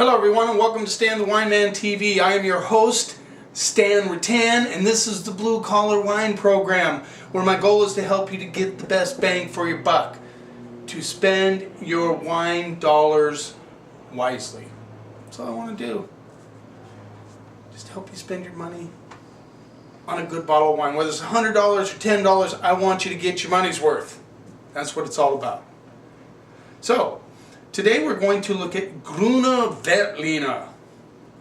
Hello everyone and welcome to Stan the Wine Man TV. I am your host, Stan Rattan, and this is the Blue Collar Wine Program, where my goal is to help you to get the best bang for your buck, to spend your wine dollars wisely. That's all I want to do. Just help you spend your money on a good bottle of wine. Whether it's $100 or $10, I want you to get your money's worth. That's what it's all about. So, today we're going to look at Gruner Veltliner,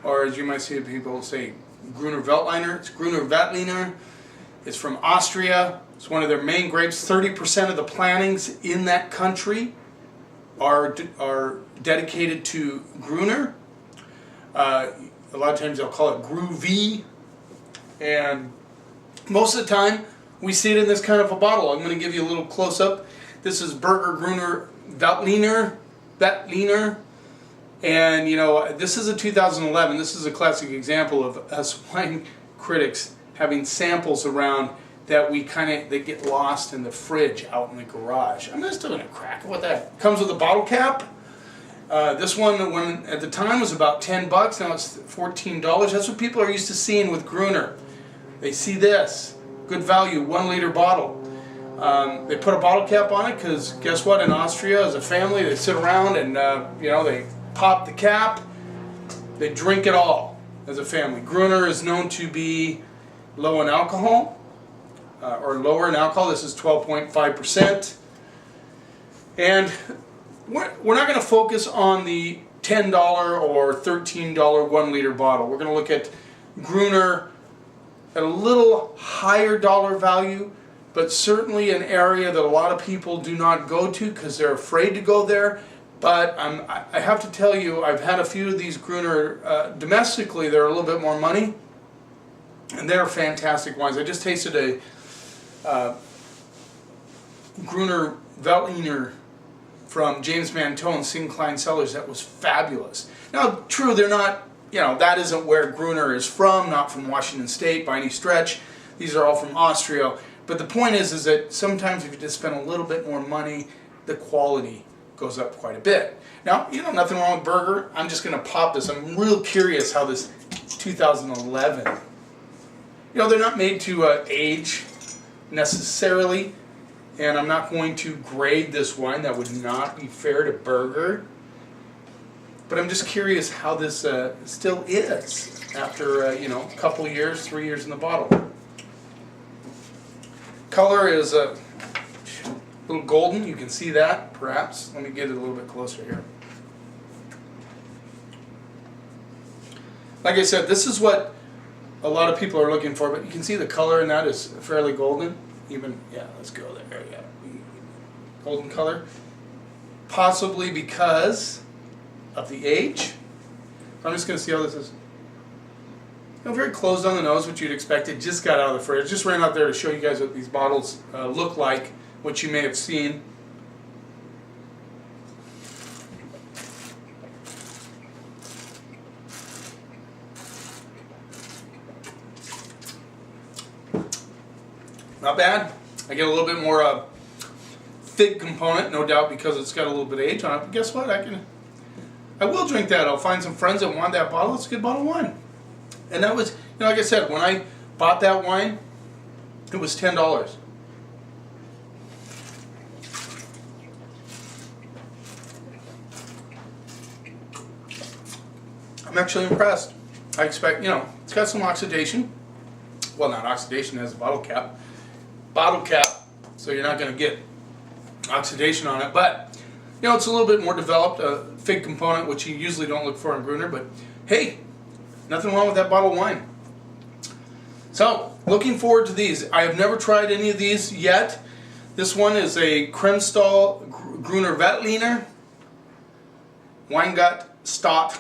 or as you might see people say, Gruner Veltliner. It's Gruner Veltliner. It's from Austria. It's one of their main grapes. 30% of the plantings in that country are dedicated to Gruner. A lot of times they'll call it Groovy, and most of the time we see it in this kind of a bottle. I'm going to give you a little close-up. This is Burger Gruner Veltliner, and you know, this is a 2011. This is a classic example of us wine critics having samples around that they get lost in the fridge out in the garage. I'm just doing a crack with that. Comes with a bottle cap. This one, when at the time, was about $10. Now it's $14. That's what people are used to seeing with Gruner. They see this good value 1 liter bottle. They put a bottle cap on it because guess what? In Austria, as a family, they sit around and you know, they pop the cap. They drink it all as a family. Gruner is known to be low in alcohol, or lower in alcohol. This is 12.5%. And we're not going to focus on the $10 or $13 1 liter bottle. We're going to look at Gruner at a little higher dollar value, but certainly an area that a lot of people do not go to because they're afraid to go there. But I have to tell you, I've had a few of these Gruner domestically. They're a little bit more money, and they're fantastic wines. I just tasted a Gruner Veltliner from James Mantone, Sincline Cellars. That was fabulous. Now, true, they're not, you know, that isn't where Gruner is from, not from Washington State by any stretch. These are all from Austria. But the point is that sometimes if you just spend a little bit more money, the quality goes up quite a bit. Now, you know, nothing wrong with Burger. I'm just going to pop this. I'm real curious how this 2011, you know, they're not made to age necessarily, and I'm not going to grade this wine. That would not be fair to Burger. But I'm just curious how this still is after, you know, a couple of years, 3 years in the bottle. Color is a little golden. You can see that, perhaps. Let me get it a little bit closer here. Like I said, this is what a lot of people are looking for, but you can see the color in that is fairly golden. Even, yeah, let's go there. Yeah, golden color. Possibly because of the age. I'm just going to see how this is. You know, very closed on the nose, which you'd expect. It just got out of the fridge. Just ran out there to show you guys what these bottles look like, what you may have seen. Not bad. I get a little bit more fig component, no doubt, because it's got a little bit of age on it. But guess what? I will drink that. I'll find some friends that want that bottle. It's a good bottle of wine. And that was, you know, like I said, when I bought that wine, it was $10. I'm actually impressed. I expect, you know, it's got some oxidation. Well, not oxidation, it has a bottle cap. Bottle cap, so you're not going to get oxidation on it. But, you know, it's a little bit more developed, a fig component, which you usually don't look for in Gruner. But, hey, nothing wrong with that bottle of wine. So, looking forward to these. I have never tried any of these yet. This one is a Kremstall Gruner Veltliner Weingut Stott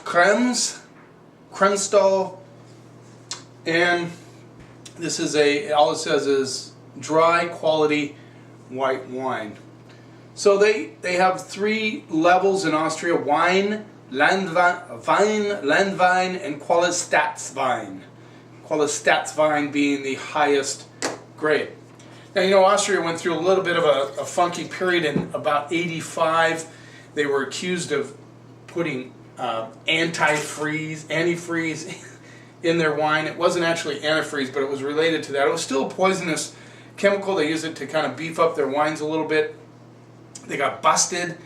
Kremstall, and this is all it says is dry quality white wine. So they have 3 levels in Austria: Wein, Landwein, and Qualitätswein. Qualitätswein being the highest grade. Now, you know, Austria went through a little bit of a funky period in about '85. They were accused of putting antifreeze in their wine. It wasn't actually antifreeze, but it was related to that. It was still a poisonous chemical. They used it to kind of beef up their wines a little bit. They got busted.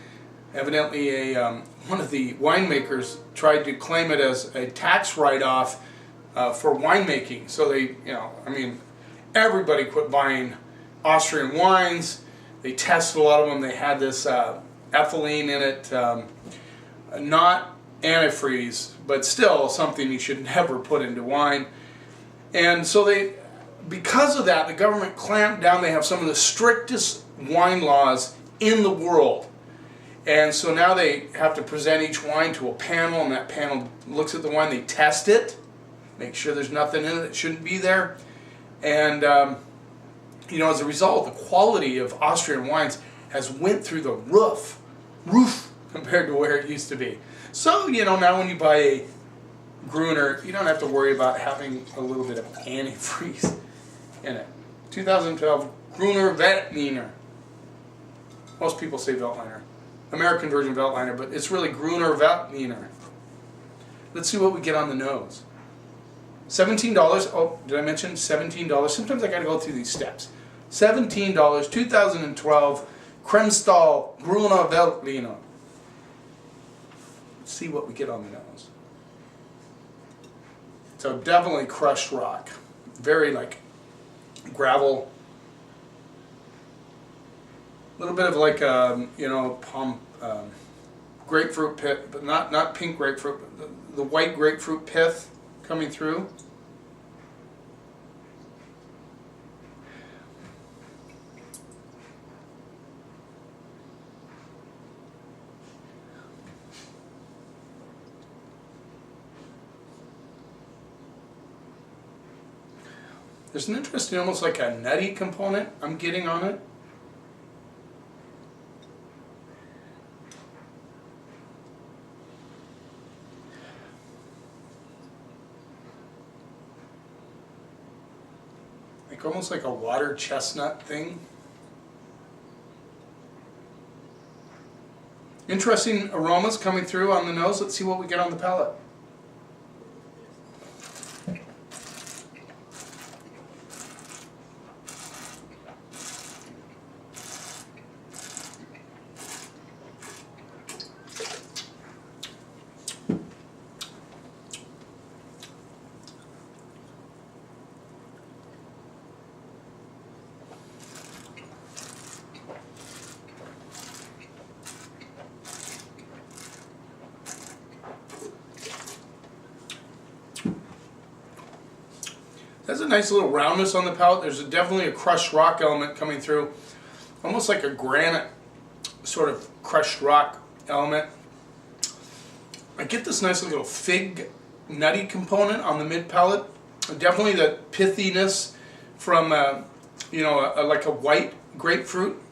Evidently, one of the winemakers tried to claim it as a tax write-off for winemaking. So they, everybody quit buying Austrian wines. They tested a lot of them. They had this ethylene in it, not antifreeze, but still something you should never put into wine. And so because of that, the government clamped down. They have some of the strictest wine laws in the world. And so now they have to present each wine to a panel, and that panel looks at the wine, they test it, make sure there's nothing in it that shouldn't be there. And, as a result, the quality of Austrian wines has went through the roof compared to where it used to be. So, now when you buy a Gruner, you don't have to worry about having a little bit of antifreeze in it. 2012 Gruner Veltliner. Most people say Veltliner. American version Veltliner, but it's really Gruner Veltliner. Let's see what we get on the nose. $17. Oh, did I mention $17? Sometimes I got to go through these steps. $17. 2012 Kremstall Gruner Veltliner. Let's see what we get on the nose. So definitely crushed rock. Very like gravel. A little bit of like grapefruit pith, but not pink grapefruit, but the white grapefruit pith coming through. There's an interesting, almost like a nutty component I'm getting on it. Almost like a water chestnut thing. Interesting aromas coming through on the nose. Let's see what we get on the palate. There's a nice little roundness on the palate. There's definitely a crushed rock element coming through. Almost like a granite sort of crushed rock element. I get this nice little fig nutty component on the mid palate. Definitely the pithiness from like a white grapefruit.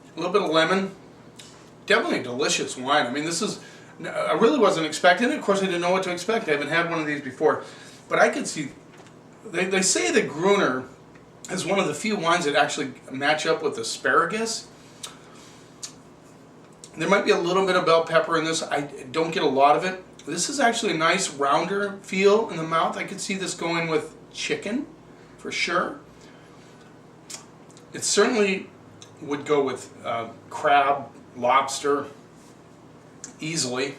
A little bit of lemon. Definitely a delicious wine. I mean, this is, I really wasn't expecting it. Of course, I didn't know what to expect. I haven't had one of these before. But I could see, they say that Gruner is one of the few wines that actually match up with asparagus. There might be a little bit of bell pepper in this. I don't get a lot of it. This is actually a nice rounder feel in the mouth. I could see this going with chicken, for sure. It certainly would go with crab, lobster, easily.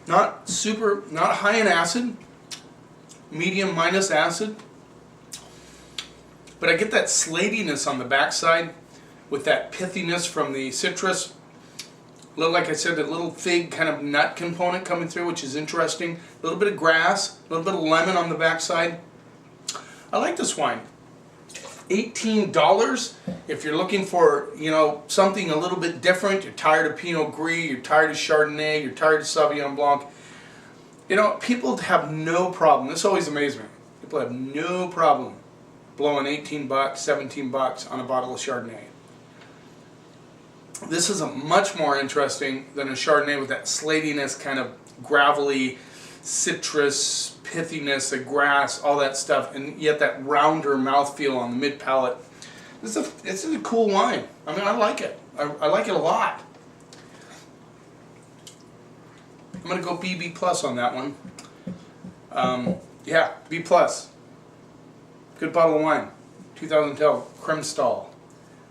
Not high in acid, medium minus acid, but I get that slatiness on the backside with that pithiness from the citrus. A little, like I said, a little fig kind of nut component coming through, which is interesting. A little bit of grass, a little bit of lemon on the backside. I like this wine. $18 if you're looking for, something a little bit different. You're tired of Pinot Gris, you're tired of Chardonnay, you're tired of Sauvignon Blanc. You know, people have no problem. This always amazes me. People have no problem blowing 18 bucks, 17 bucks on a bottle of Chardonnay. This is a much more interesting than a Chardonnay with that slatiness, kind of gravelly, citrus, pithiness, the grass, all that stuff, and yet that rounder mouthfeel on the mid palate. This is a cool wine. I mean, I like it. I like it a lot. I'm going to go B plus on that one. Yeah, B plus. Good bottle of wine. 2012 Kremstall.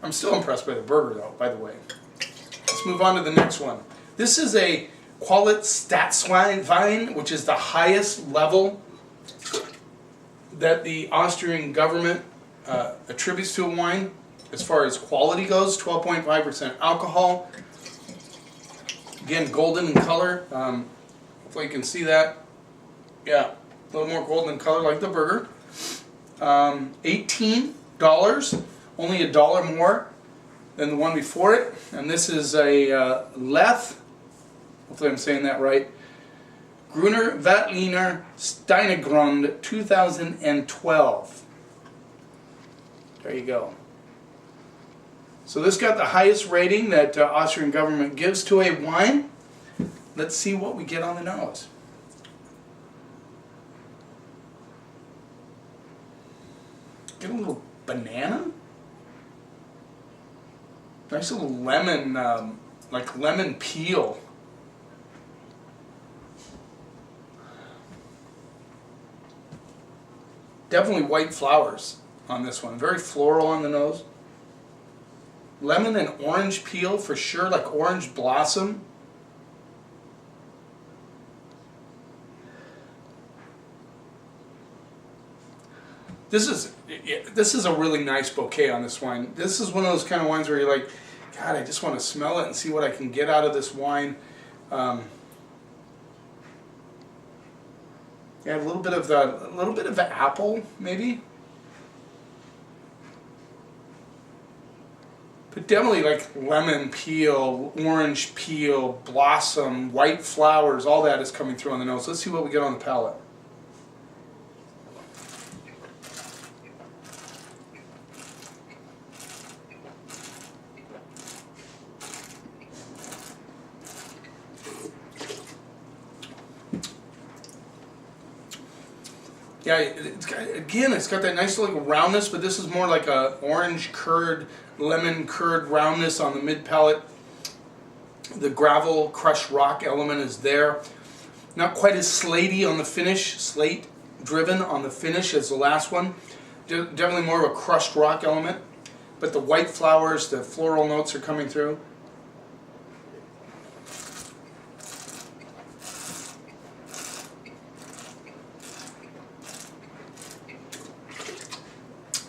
I'm still impressed by the burger though, by the way. Let's move on to the next one. This is a Qualit Staatswein, which is the highest level that the Austrian government attributes to a wine as far as quality goes. 12.5% alcohol. Again, golden in color. Hopefully you can see that. Yeah, a little more golden in color like the burger. $18, only $1 more than the one before it. And this is a Leth, hopefully I'm saying that right, Gruner Veltliner Steinegrund 2012. There you go. So this got the highest rating that Austrian government gives to a wine. Let's see what we get on the nose. Get a little banana. Nice little lemon, like lemon peel. Definitely white flowers on this one. Very floral on the nose. Lemon and orange peel for sure, like orange blossom. This is a really nice bouquet on this wine. This is one of those kind of wines where you're like, God, I just want to smell it and see what I can get out of this wine. Yeah, a little bit of the apple, maybe. But definitely like lemon peel, orange peel, blossom, white flowers, all that is coming through on the nose. Let's see what we get on the palate. Yeah, it's got that nice little roundness, but this is more like a orange curd, lemon curd roundness on the mid palate. The gravel crushed rock element is there. Not quite as slatey on the finish, slate driven on the finish as the last one. Definitely more of a crushed rock element, but the white flowers, the floral notes are coming through.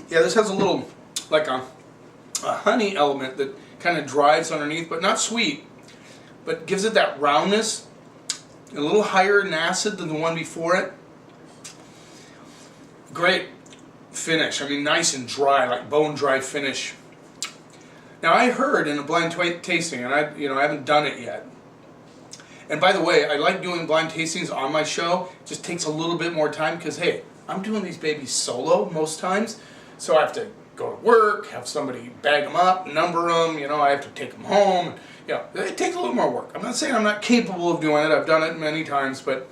Yeah, this has a little, like a honey element that kind of drives underneath, but not sweet, but gives it that roundness, a little higher in acid than the one before it. Great finish. I mean, nice and dry, like bone dry finish. Now, I heard in a blind tasting, and I haven't done it yet. And by the way, I like doing blind tastings on my show. It just takes a little bit more time because, hey, I'm doing these babies solo most times. So I have to go to work, have somebody bag them up, number them, I have to take them home. It takes a little more work. I'm not saying I'm not capable of doing it. I've done it many times, when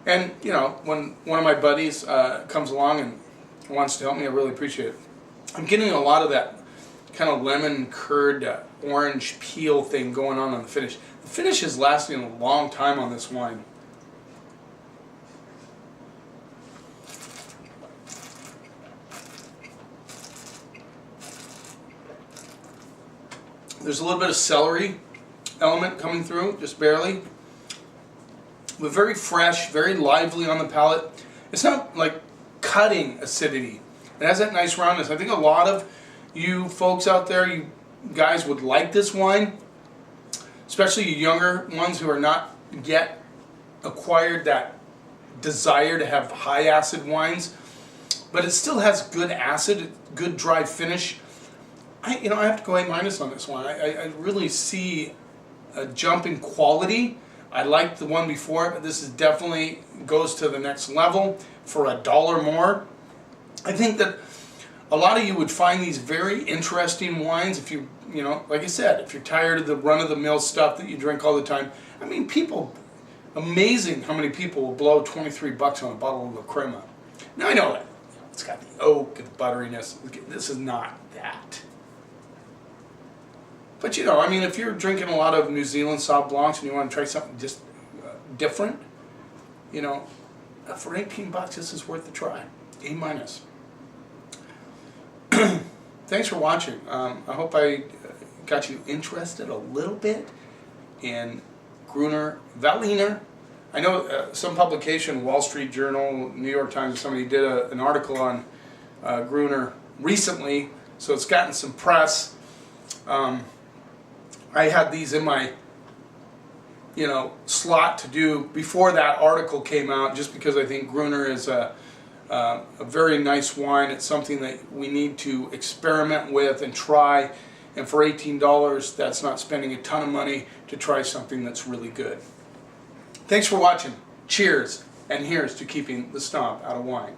one of my buddies comes along and wants to help me, I really appreciate it. I'm getting a lot of that kind of lemon curd, orange peel thing going on the finish. The finish is lasting a long time on this wine. There's a little bit of celery element coming through, just barely. But very fresh, very lively on the palate. It's not like cutting acidity. It has that nice roundness. I think a lot of you folks out there, you guys would like this wine, especially you younger ones who are not yet acquired that desire to have high acid wines. But it still has good acid, good dry finish. I have to go A- on this one. I really see a jump in quality. I liked the one before, but this is definitely goes to the next level for $1 more. I think that a lot of you would find these very interesting wines if you know, like I said, if you're tired of the run-of-the-mill stuff that you drink all the time. I mean, amazing how many people will blow 23 bucks on a bottle of La Crema. Now I know that. It's got the oak and the butteriness. This is not that. But you know, I mean, if you're drinking a lot of New Zealand Sauv Blancs and you want to try something just different, you know, for 18 bucks, this is worth the try. A minus. Thanks for watching. I hope I got you interested a little bit in Gruner Veltliner. I know some publication, Wall Street Journal, New York Times, somebody did an article on Gruner recently, so it's gotten some press. I had these in my, you know, slot to do before that article came out, just because I think Gruner is a very nice wine. It's something that we need to experiment with and try. And for $18, that's not spending a ton of money to try something that's really good. Thanks for watching. Cheers, and here's to keeping the stomp out of wine.